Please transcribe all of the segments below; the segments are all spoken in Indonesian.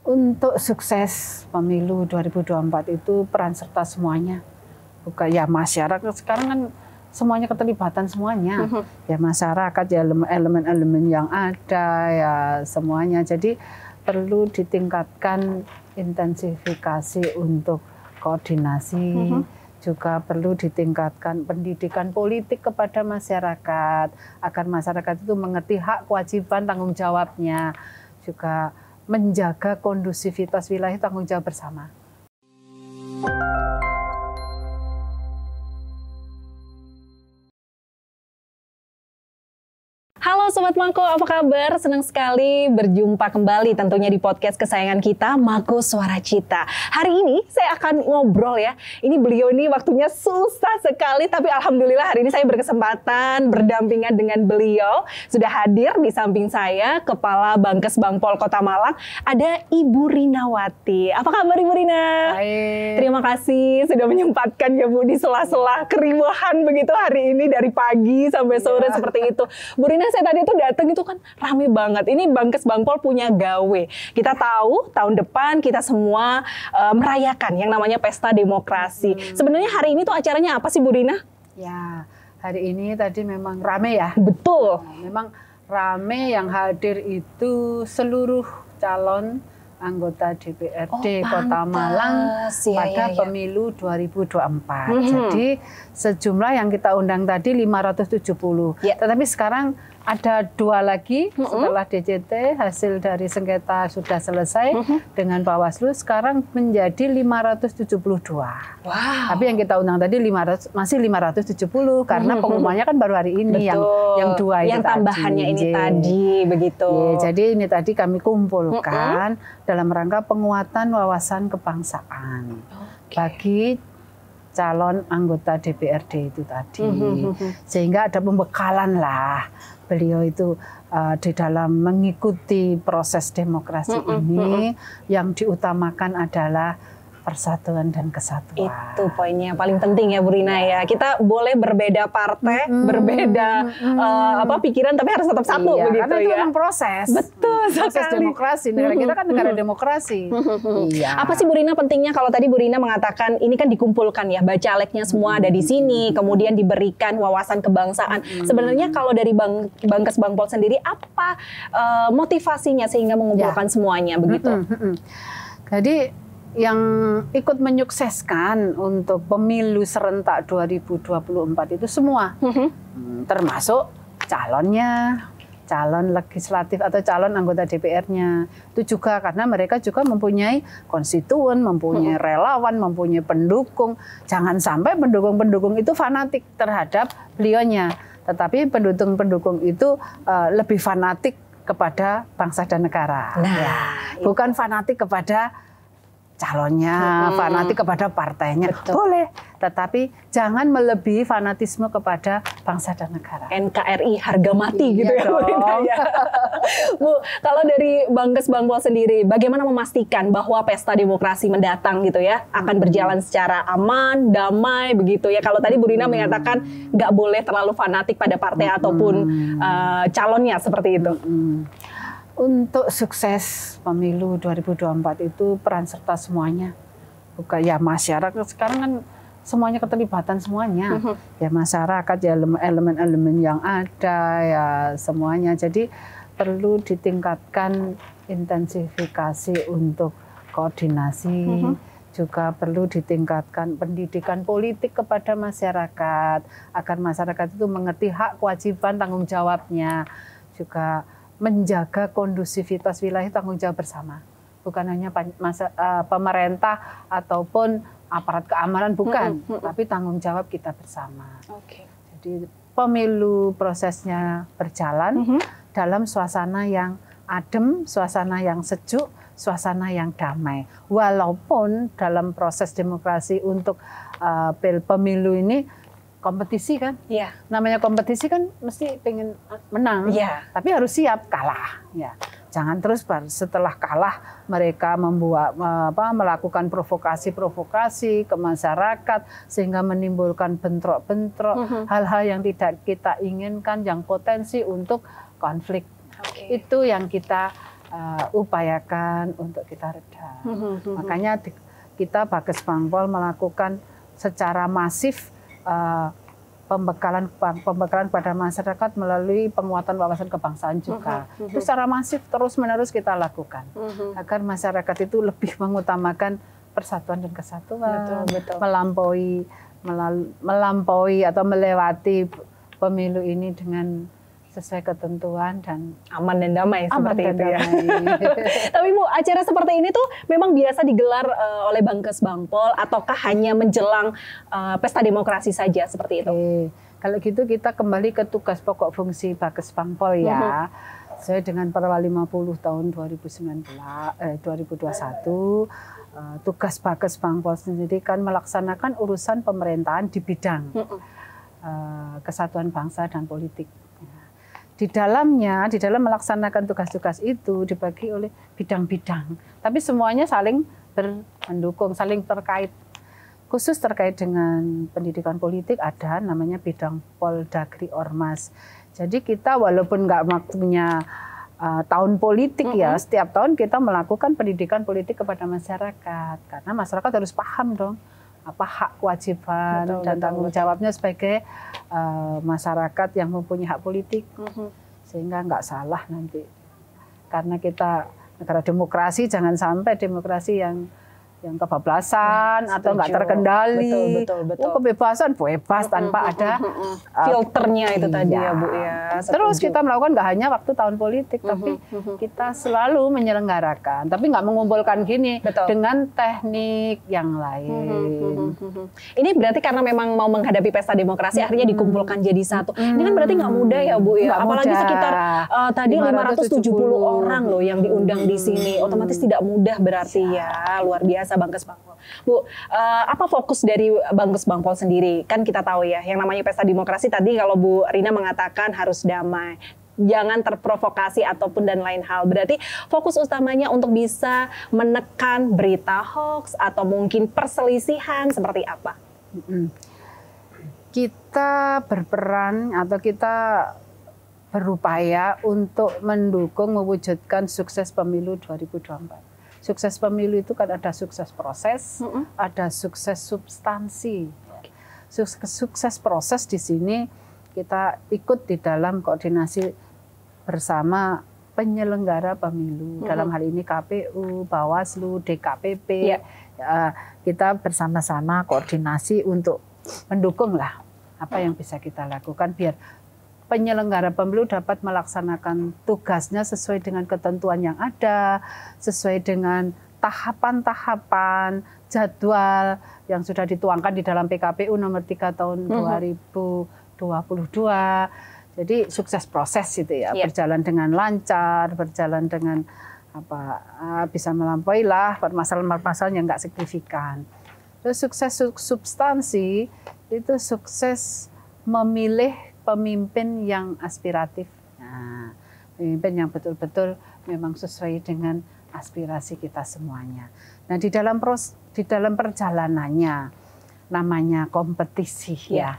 Untuk sukses pemilu 2024 itu peran serta semuanya. Bukan ya masyarakat, sekarang kan semuanya keterlibatan semuanya. Ya masyarakat, ya elemen-elemen yang ada, ya semuanya. Jadi perlu ditingkatkan intensifikasi untuk koordinasi, juga perlu ditingkatkan pendidikan politik kepada masyarakat, agar masyarakat itu mengerti hak, kewajiban, tanggung jawabnya, juga menjaga kondusivitas wilayah, tanggung jawab bersama. Halo Sobat Mako, apa kabar? Senang sekali berjumpa kembali tentunya di podcast kesayangan kita, Mako Suara Cita. Hari ini saya akan ngobrol ya. Ini beliau ini waktunya susah sekali, tapi alhamdulillah hari ini saya berkesempatan berdampingan dengan beliau. Sudah hadir di samping saya, Kepala Bangkes Bangpol Kota Malang, ada Ibu Rinawati. Apa kabar Ibu Rina? Baik. Terima kasih sudah menyempatkan ya Bu di sela-sela keriuhan begitu hari ini dari pagi sampai sore seperti itu. Bu Rina, saya tadi tuh datang itu kan rame banget. Ini Bangkes Bangpol punya gawe. Kita tahu tahun depan kita semua merayakan yang namanya Pesta Demokrasi. Sebenarnya hari ini tuh acaranya apa sih Bu Rina? Ya, hari ini tadi memang rame ya. Betul. Nah, memang rame, yang hadir itu seluruh calon anggota DPRD Kota Malang pada pemilu 2024. Jadi sejumlah yang kita undang tadi 570. Tetapi sekarang ada 2 lagi setelah DJT, hasil dari sengketa sudah selesai dengan Bawaslu, sekarang menjadi 572. Wow. Tapi yang kita undang tadi masih 570 karena pengumumannya kan baru hari ini. Yang 2 itu yang tambahannya tadi. Ini tadi begitu. Jadi ini tadi kami kumpulkan dalam rangka penguatan wawasan kebangsaan bagi calon anggota DPRD itu tadi. Sehingga ada pembekalan lah beliau itu di dalam mengikuti proses demokrasi ini, yang diutamakan adalah persatuan dan kesatuan. Itu poinnya yang paling penting ya Bu Rina ya. Kita boleh berbeda partai, berbeda pikiran, tapi harus tetap satu begitu karena ya. Itu memang proses. Betul proses demokrasi. Negara kita kan negara demokrasi. Apa sih Bu Rina pentingnya kalau tadi Bu Rina mengatakan ini kan dikumpulkan ya, bacaleknya semua ada di sini, kemudian diberikan wawasan kebangsaan. Sebenarnya kalau dari Bangkes Bangpol sendiri apa motivasinya sehingga mengumpulkan semuanya begitu? Jadi yang ikut menyukseskan untuk pemilu serentak 2024 itu semua, termasuk calonnya, calon legislatif atau calon anggota DPR-nya. Itu juga karena mereka juga mempunyai konstituen, mempunyai relawan, mempunyai pendukung. Jangan sampai pendukung-pendukung itu fanatik terhadap beliaunya, tetapi pendukung-pendukung itu lebih fanatik kepada bangsa dan negara. Bukan fanatik kepada calonnya, fanatik kepada partainya. Boleh, tetapi jangan melebihi fanatisme kepada bangsa dan negara. NKRI harga mati gitu ya Bu Rina ya. Bu, kalau dari Bangkes Bangpol sendiri, bagaimana memastikan bahwa pesta demokrasi mendatang gitu ya akan berjalan secara aman, damai begitu ya. Kalau tadi Bu Rina mengatakan nggak boleh terlalu fanatik pada partai ataupun calonnya seperti itu. Untuk sukses pemilu 2024 itu peran serta semuanya. Bukan ya masyarakat, sekarang kan semuanya keterlibatan semuanya. Ya masyarakat, ya elemen-elemen yang ada, ya semuanya. Jadi perlu ditingkatkan intensifikasi untuk koordinasi, juga perlu ditingkatkan pendidikan politik kepada masyarakat, agar masyarakat itu mengerti hak, kewajiban, tanggung jawabnya, juga menjaga kondusivitas wilayah, tanggung jawab bersama. Bukan hanya pemerintah ataupun aparat keamanan, bukan, tapi tanggung jawab kita bersama. Jadi pemilu prosesnya berjalan dalam suasana yang adem, suasana yang sejuk, suasana yang damai. Walaupun dalam proses demokrasi untuk pemilu ini kompetisi kan, namanya kompetisi kan mesti pengen menang, tapi harus siap kalah. Jangan terus setelah kalah mereka melakukan provokasi-provokasi ke masyarakat sehingga menimbulkan bentrok-bentrok, hal-hal yang tidak kita inginkan, yang potensi untuk konflik. Itu yang kita upayakan untuk kita reda. Makanya kita Bages Bangpol melakukan secara masif pembekalan pada masyarakat melalui penguatan wawasan kebangsaan juga. Itu secara masif terus-menerus kita lakukan agar masyarakat itu lebih mengutamakan persatuan dan kesatuan, melampaui atau melewati pemilu ini dengan sesuai ketentuan dan aman dan damai seperti itu ya. Tapi Bu, acara seperti ini tuh memang biasa digelar oleh Bages Bangpol ataukah hanya menjelang pesta demokrasi saja seperti itu? Kalau gitu kita kembali ke tugas pokok fungsi Bages Bangpol ya. Sesuai dengan Perwa 50 tahun 2021, tugas Bages Bangpol sendiri kan melaksanakan urusan pemerintahan di bidang kesatuan bangsa dan politik. Di dalam melaksanakan tugas-tugas itu dibagi oleh bidang-bidang, tapi semuanya saling mendukung, saling terkait. Khusus terkait dengan pendidikan politik ada namanya bidang Poldagri Ormas. Jadi kita walaupun nggak waktunya tahun politik ya, setiap tahun kita melakukan pendidikan politik kepada masyarakat, karena masyarakat harus paham dong apa hak kewajiban dan tanggung jawabnya sebagai masyarakat yang mempunyai hak politik, sehingga nggak salah nanti. Karena kita negara demokrasi, jangan sampai demokrasi yang kebablasan atau nggak terkendali. Betul. Kebebasan bebas tanpa ada filternya itu tadi ya Bu ya. Terus kita melakukan nggak hanya waktu tahun politik, tapi kita selalu menyelenggarakan, tapi nggak mengumpulkan gini dengan teknik yang lain. Ini berarti karena memang mau menghadapi pesta demokrasi akhirnya dikumpulkan jadi satu. Ini kan berarti nggak mudah ya Bu ya. Apalagi mudah. Sekitar tadi 570 orang loh yang diundang di sini. Otomatis tidak mudah berarti ya. Luar biasa Bages Bangpol. Bu, apa fokus dari Bages Bangpol sendiri? Kan kita tahu ya, yang namanya pesta demokrasi tadi kalau Bu Rina mengatakan harus damai, jangan terprovokasi ataupun dan lain hal. Berarti fokus utamanya untuk bisa menekan berita hoax atau mungkin perselisihan seperti apa? Kita berperan atau kita berupaya untuk mendukung mewujudkan sukses pemilu 2024. Sukses pemilu itu kan ada sukses proses, ada sukses substansi. Sukses proses di sini kita ikut di dalam koordinasi bersama penyelenggara pemilu. Dalam hal ini KPU, Bawaslu, DKPP. Kita bersama-sama koordinasi untuk mendukung lah apa yang bisa kita lakukan biar penyelenggara pemilu dapat melaksanakan tugasnya sesuai dengan ketentuan yang ada, sesuai dengan tahapan-tahapan, jadwal yang sudah dituangkan di dalam PKPU nomor 3 tahun 2022. Jadi sukses proses itu ya, berjalan dengan lancar, berjalan dengan bisa melampaui lah permasalahan-permasalahan yang nggak signifikan. Terus sukses substansi itu sukses memilih pemimpin yang aspiratif, pemimpin yang betul-betul memang sesuai dengan aspirasi kita semuanya. Nah di dalam perjalanannya namanya kompetisi ya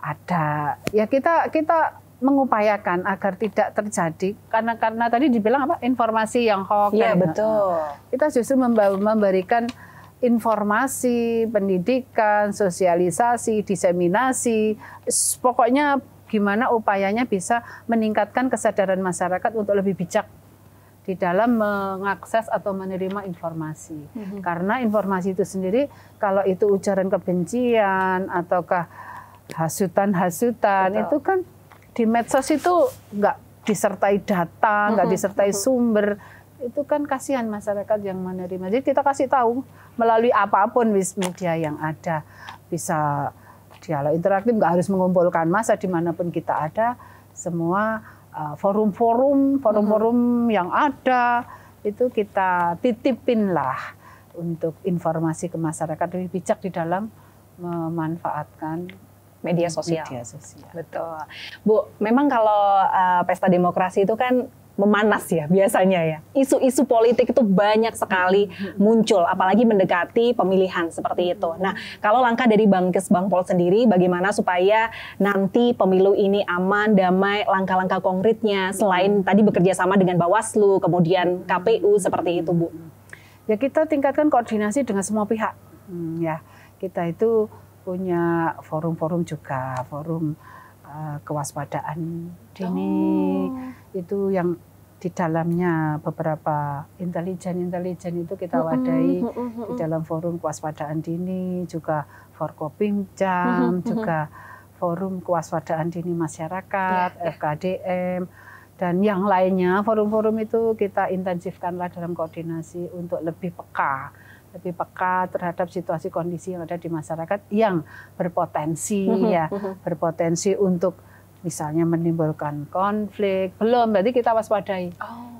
ada ya kita mengupayakan agar tidak terjadi karena tadi dibilang apa informasi yang hoax. Iya betul. Kita justru memberikan informasi, pendidikan, sosialisasi, diseminasi, pokoknya gimana upayanya bisa meningkatkan kesadaran masyarakat untuk lebih bijak di dalam mengakses atau menerima informasi. Karena informasi itu sendiri, kalau itu ujaran kebencian ataukah hasutan-hasutan, itu kan di medsos itu nggak disertai data, nggak disertai sumber. Itu kan kasihan masyarakat yang menerima. Jadi kita kasih tahu melalui apapun media yang ada. Bisa dialog interaktif, nggak harus mengumpulkan massa dimanapun kita ada. Semua forum-forum yang ada, itu kita titipin lah untuk informasi ke masyarakat lebih bijak di dalam memanfaatkan media sosial. Betul. Bu, memang kalau pesta demokrasi itu kan memanas ya biasanya ya. Isu-isu politik itu banyak sekali muncul, apalagi mendekati pemilihan seperti itu. Nah, kalau langkah dari Bangkes Bangpol sendiri, bagaimana supaya nanti pemilu ini aman, damai, langkah-langkah konkretnya selain tadi bekerja sama dengan Bawaslu, kemudian KPU seperti itu, Bu? Ya kita tingkatkan koordinasi dengan semua pihak. Ya, kita itu punya forum-forum juga, forum kewaspadaan dini, itu yang di dalamnya beberapa intelijen itu kita wadai di dalam forum kewaspadaan dini, juga Forkopimjam, juga forum kewaspadaan dini masyarakat, FKDM, dan yang lainnya. Forum-forum itu kita intensifkanlah dalam koordinasi untuk lebih peka terhadap situasi kondisi yang ada di masyarakat yang berpotensi berpotensi untuk misalnya menimbulkan konflik. Berarti kita waspadai.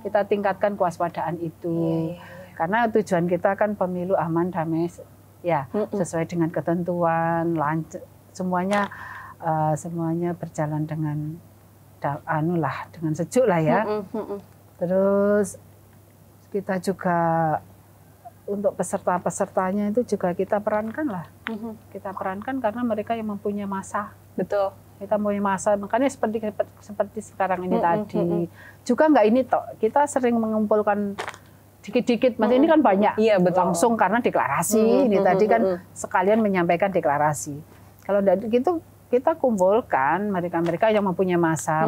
Kita tingkatkan kewaspadaan itu. Karena tujuan kita kan pemilu aman, damai, ya sesuai dengan ketentuan, semuanya berjalan dengan dengan sejuk lah ya. Terus kita juga untuk peserta-pesertanya itu juga kita perankan lah. Kita perankan karena mereka yang mempunyai masa. Betul. Kita punya masa, makanya seperti sekarang ini tadi. Juga nggak ini toh, kita sering mengumpulkan dikit-dikit, maksudnya ini kan banyak. Iya, betul. Langsung karena deklarasi. Ini tadi kan sekalian menyampaikan deklarasi. Kalau dari gitu kita kumpulkan mereka-mereka yang mempunyai masa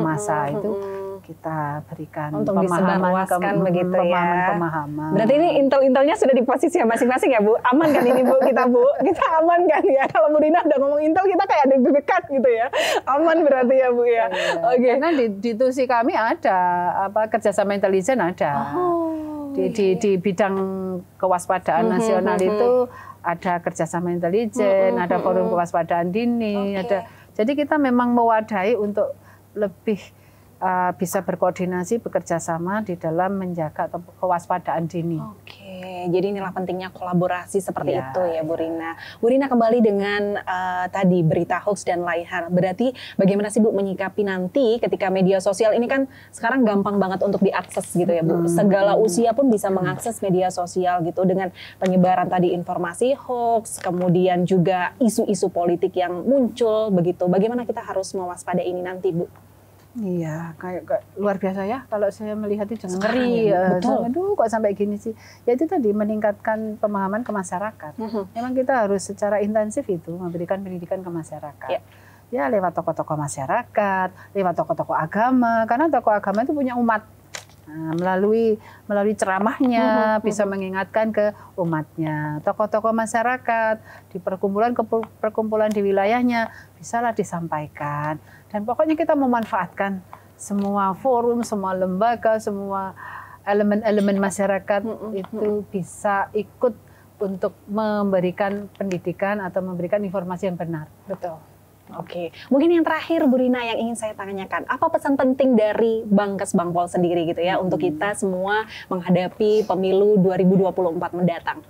itu kita berikan untuk disebarluaskan begitu ya. Pemahaman. Berarti ini intel-intelnya sudah di posisi masing-masing ya, Bu? Aman kan ini, Bu? Kita aman kan ya? Kalau Bu Rina udah ngomong intel, kita kayak ada dekat gitu ya. Aman berarti ya, Bu ya. Oke. Karena di tusi kami ada kerjasama intelijen ada. Di bidang kewaspadaan nasional itu ada kerjasama intelijen, ada forum kewaspadaan dini, ada. Jadi kita memang mewadahi untuk lebih bisa berkoordinasi, bekerja sama di dalam menjaga kewaspadaan dini. Oke, jadi inilah pentingnya kolaborasi seperti itu ya, Bu Rina. Bu Rina, kembali dengan tadi berita hoax dan lain hal. Berarti bagaimana sih Bu menyikapi nanti ketika media sosial ini kan sekarang gampang banget untuk diakses gitu ya, Bu. Segala usia pun bisa mengakses media sosial gitu dengan penyebaran tadi informasi hoax, kemudian juga isu-isu politik yang muncul begitu. Bagaimana kita harus mewaspadai ini nanti, Bu? Iya, kayak luar biasa ya. Kalau saya melihat itu jangan ngeri. Betul. Aduh, kok sampai gini sih? Ya itu tadi meningkatkan pemahaman ke masyarakat. Memang kita harus secara intensif itu memberikan pendidikan ke masyarakat. Ya lewat tokoh-tokoh masyarakat, lewat tokoh-tokoh agama. Karena tokoh agama itu punya umat. Nah, melalui ceramahnya bisa mengingatkan ke umatnya. Tokoh-tokoh masyarakat di perkumpulan di wilayahnya bisalah disampaikan. Dan pokoknya kita memanfaatkan semua forum, semua lembaga, semua elemen-elemen masyarakat itu bisa ikut untuk memberikan pendidikan atau memberikan informasi yang benar. Betul. Oke, mungkin yang terakhir Bu Rina yang ingin saya tanyakan, apa pesan penting dari Bangkes Bangpol sendiri gitu ya untuk kita semua menghadapi pemilu 2024 mendatang?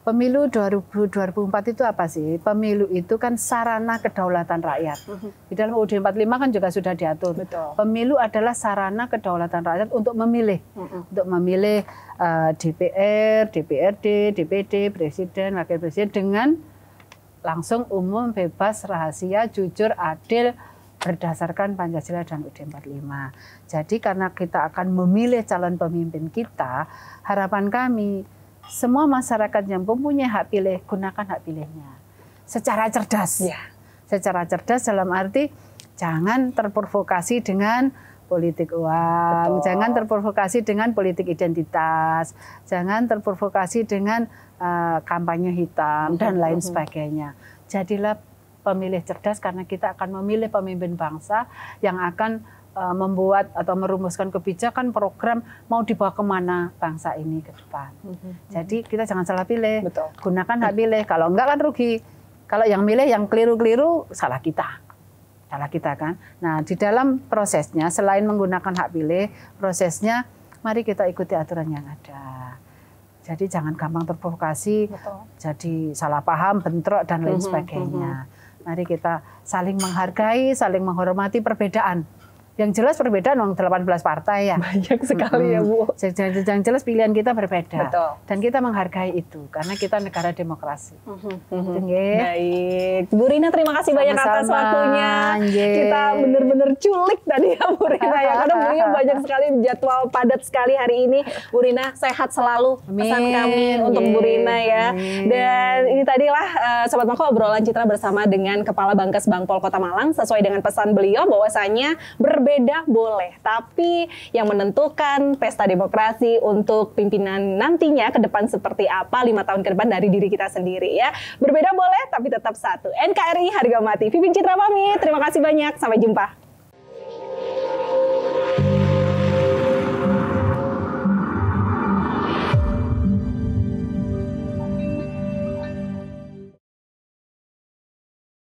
Pemilu 2024 itu apa sih? Pemilu itu kan sarana kedaulatan rakyat. Di dalam UUD 45 kan juga sudah diatur. Betul. Pemilu adalah sarana kedaulatan rakyat untuk memilih. Untuk memilih DPR, DPRD, DPD, Presiden, Wakil Presiden dengan langsung, umum, bebas, rahasia, jujur, adil, berdasarkan Pancasila dan UUD 45. Jadi karena kita akan memilih calon pemimpin kita, harapan kami semua masyarakat yang mempunyai hak pilih, gunakan hak pilihnya secara cerdas. Secara cerdas dalam arti jangan terprovokasi dengan politik uang, jangan terprovokasi dengan politik identitas, jangan terprovokasi dengan kampanye hitam dan lain sebagainya. Jadilah pemilih cerdas karena kita akan memilih pemimpin bangsa yang akan membuat atau merumuskan kebijakan program mau dibawa kemana bangsa ini ke depan. Jadi kita jangan salah pilih, gunakan hak pilih. Kalau enggak kan rugi. Kalau yang milih yang keliru-keliru salah kita kan. Nah di dalam prosesnya selain menggunakan hak pilih, prosesnya mari kita ikuti aturan yang ada. Jadi jangan gampang terprovokasi, jadi salah paham, bentrok dan lain sebagainya. Mari kita saling menghargai, saling menghormati perbedaan. Yang jelas perbedaan 18 partai ya. Banyak sekali ya Bu. Yang jelas pilihan kita berbeda. Betul. Dan kita menghargai itu karena kita negara demokrasi. Baik, Bu Rina terima kasih banyak atas Sama-sama. waktunya. Anjay. Kita benar-benar culik tadi ya Bu Rina ya, karena beliau banyak sekali jadwal padat sekali hari ini. Bu Rina sehat selalu, pesan Amin. kami untuk Bu Rina ya. Amin. Dan ini tadilah Sobat Mako obrolan Citra bersama dengan Kepala Bangkes Bangpol Kota Malang sesuai dengan pesan beliau bahwasanya berbeda boleh, tapi yang menentukan pesta demokrasi untuk pimpinan nantinya ke depan seperti apa 5 tahun ke depan dari diri kita sendiri ya. Berbeda boleh tapi tetap satu. NKRI harga mati. Pipin Citra pamit. Terima kasih banyak. Sampai jumpa.